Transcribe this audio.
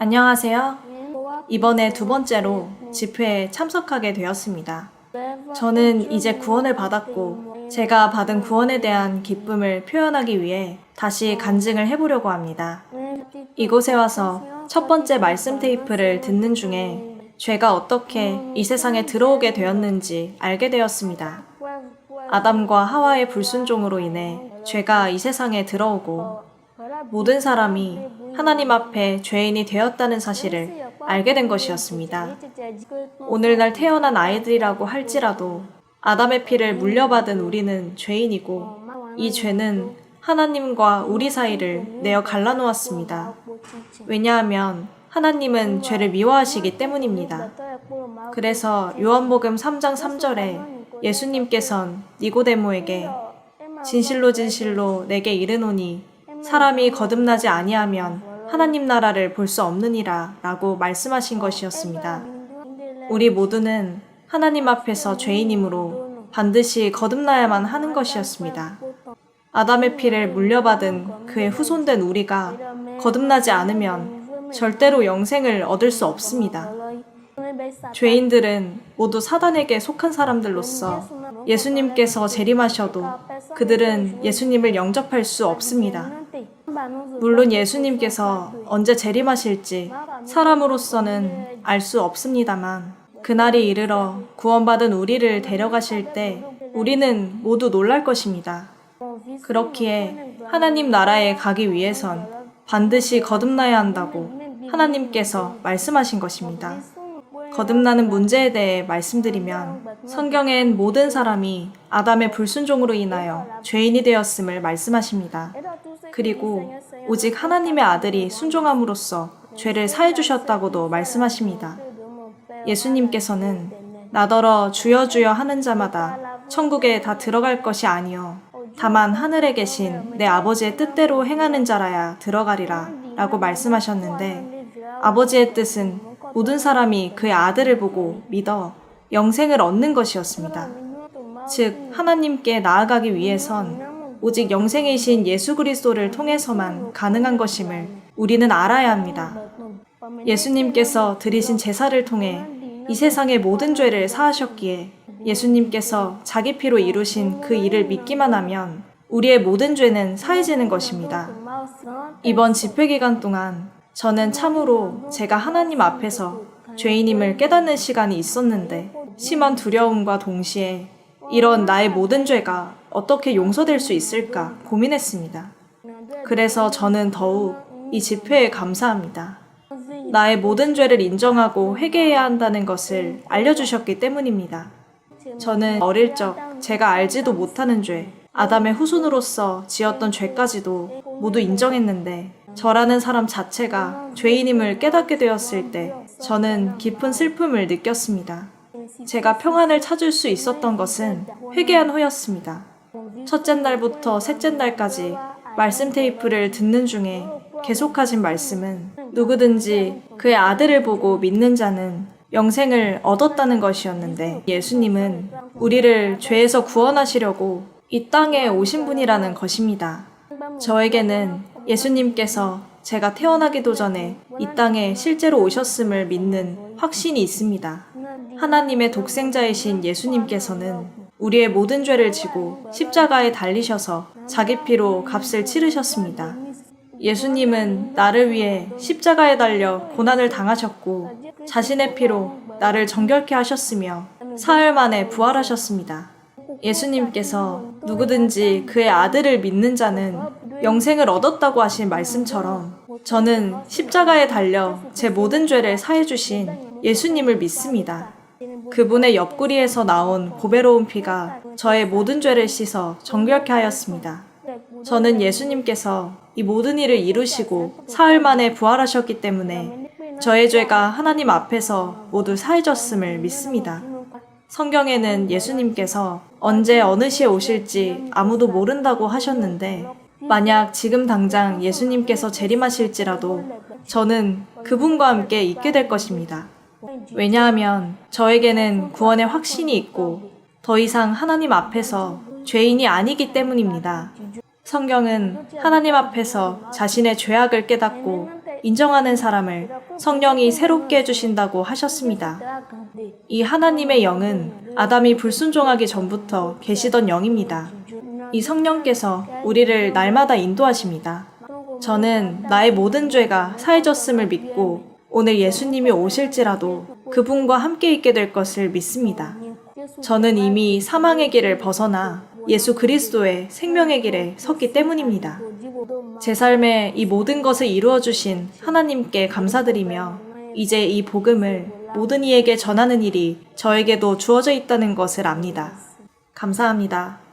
안녕하세요. 이번에 두 번째로 집회에 참석하게 되었습니다. 저는 이제 구원을 받았고 제가 받은 구원에 대한 기쁨을 표현하기 위해 다시 간증을 해보려고 합니다. 이곳에 와서 첫 번째 말씀 테이프를 듣는 중에 죄가 어떻게 이 세상에 들어오게 되었는지 알게 되었습니다. 아담과 하와의 불순종으로 인해 죄가 이 세상에 들어오고 모든 사람이 하나님 앞에 죄인이 되었다는 사실을 알게 된 것이었습니다. 오늘날 태어난 아이들이라고 할지라도 아담의 피를 물려받은 우리는 죄인이고 이 죄는 하나님과 우리 사이를 내어 갈라놓았습니다. 왜냐하면 하나님은 죄를 미워하시기 때문입니다. 그래서 요한복음 3장 3절에 예수님께선 니고데모에게 진실로 진실로 내게 이르노니 사람이 거듭나지 아니하면 하나님 나라를 볼 수 없느니라 라고 말씀하신 것이었습니다. 우리 모두는 하나님 앞에서 죄인이므로 반드시 거듭나야만 하는 것이었습니다. 아담의 피를 물려받은 그의 후손된 우리가 거듭나지 않으면 절대로 영생을 얻을 수 없습니다. 죄인들은 모두 사단에게 속한 사람들로서 예수님께서 재림하셔도 그들은 예수님을 영접할 수 없습니다. 물론 예수님께서 언제 재림하실지 사람으로서는 알 수 없습니다만 그날이 이르러 구원받은 우리를 데려가실 때 우리는 모두 놀랄 것입니다. 그렇기에 하나님 나라에 가기 위해선 반드시 거듭나야 한다고 하나님께서 말씀하신 것입니다. 거듭나는 문제에 대해 말씀드리면 성경엔 모든 사람이 아담의 불순종으로 인하여 죄인이 되었음을 말씀하십니다. 그리고 오직 하나님의 아들이 순종함으로써 죄를 사해 주셨다고도 말씀하십니다. 예수님께서는 나더러 주여 주여 하는 자마다 천국에 다 들어갈 것이 아니요 다만 하늘에 계신 내 아버지의 뜻대로 행하는 자라야 들어가리라 라고 말씀하셨는데 아버지의 뜻은 모든 사람이 그의 아들을 보고 믿어 영생을 얻는 것이었습니다. 즉 하나님께 나아가기 위해선 오직 영생이신 예수 그리스도를 통해서만 가능한 것임을 우리는 알아야 합니다. 예수님께서 드리신 제사를 통해 이 세상의 모든 죄를 사하셨기에 예수님께서 자기 피로 이루신 그 일을 믿기만 하면 우리의 모든 죄는 사해지는 것입니다. 이번 집회 기간 동안 저는 참으로 제가 하나님 앞에서 죄인임을 깨닫는 시간이 있었는데 심한 두려움과 동시에 이런 나의 모든 죄가 어떻게 용서될 수 있을까 고민했습니다. 그래서 저는 더욱 이 집회에 감사합니다. 나의 모든 죄를 인정하고 회개해야 한다는 것을 알려주셨기 때문입니다. 저는 어릴 적 제가 알지도 못하는 죄, 아담의 후손으로서 지었던 죄까지도 모두 인정했는데 저라는 사람 자체가 죄인임을 깨닫게 되었을 때 저는 깊은 슬픔을 느꼈습니다. 제가 평안을 찾을 수 있었던 것은 회개한 후였습니다. 첫째 날부터 셋째 날까지 말씀 테이프를 듣는 중에 계속하신 말씀은 누구든지 그의 아들을 보고 믿는 자는 영생을 얻었다는 것이었는데 예수님은 우리를 죄에서 구원하시려고 이 땅에 오신 분이라는 것입니다. 저에게는 예수님께서 제가 태어나기도 전에 이 땅에 실제로 오셨음을 믿는 확신이 있습니다. 하나님의 독생자이신 예수님께서는 우리의 모든 죄를 지고 십자가에 달리셔서 자기 피로 값을 치르셨습니다. 예수님은 나를 위해 십자가에 달려 고난을 당하셨고 자신의 피로 나를 정결케 하셨으며 사흘 만에 부활하셨습니다. 예수님께서 누구든지 그의 아들을 믿는 자는 영생을 얻었다고 하신 말씀처럼 저는 십자가에 달려 제 모든 죄를 사해 주신 예수님을 믿습니다. 그분의 옆구리에서 나온 보배로운 피가 저의 모든 죄를 씻어 정결케 하였습니다. 저는 예수님께서 이 모든 일을 이루시고 사흘 만에 부활하셨기 때문에 저의 죄가 하나님 앞에서 모두 사해졌음을 믿습니다. 성경에는 예수님께서 언제 어느 시에 오실지 아무도 모른다고 하셨는데 만약 지금 당장 예수님께서 재림하실지라도 저는 그분과 함께 있게 될 것입니다. 왜냐하면 저에게는 구원의 확신이 있고 더 이상 하나님 앞에서 죄인이 아니기 때문입니다. 성경은 하나님 앞에서 자신의 죄악을 깨닫고 인정하는 사람을 성령이 새롭게 해주신다고 하셨습니다. 이 하나님의 영은 아담이 불순종하기 전부터 계시던 영입니다. 이 성령께서 우리를 날마다 인도하십니다. 저는 나의 모든 죄가 사해졌음을 믿고 오늘 예수님이 오실지라도 그분과 함께 있게 될 것을 믿습니다. 저는 이미 사망의 길을 벗어나 예수 그리스도의 생명의 길에 섰기 때문입니다. 제 삶에 이 모든 것을 이루어 주신 하나님께 감사드리며 이제 이 복음을 모든 이에게 전하는 일이 저에게도 주어져 있다는 것을 압니다. 감사합니다.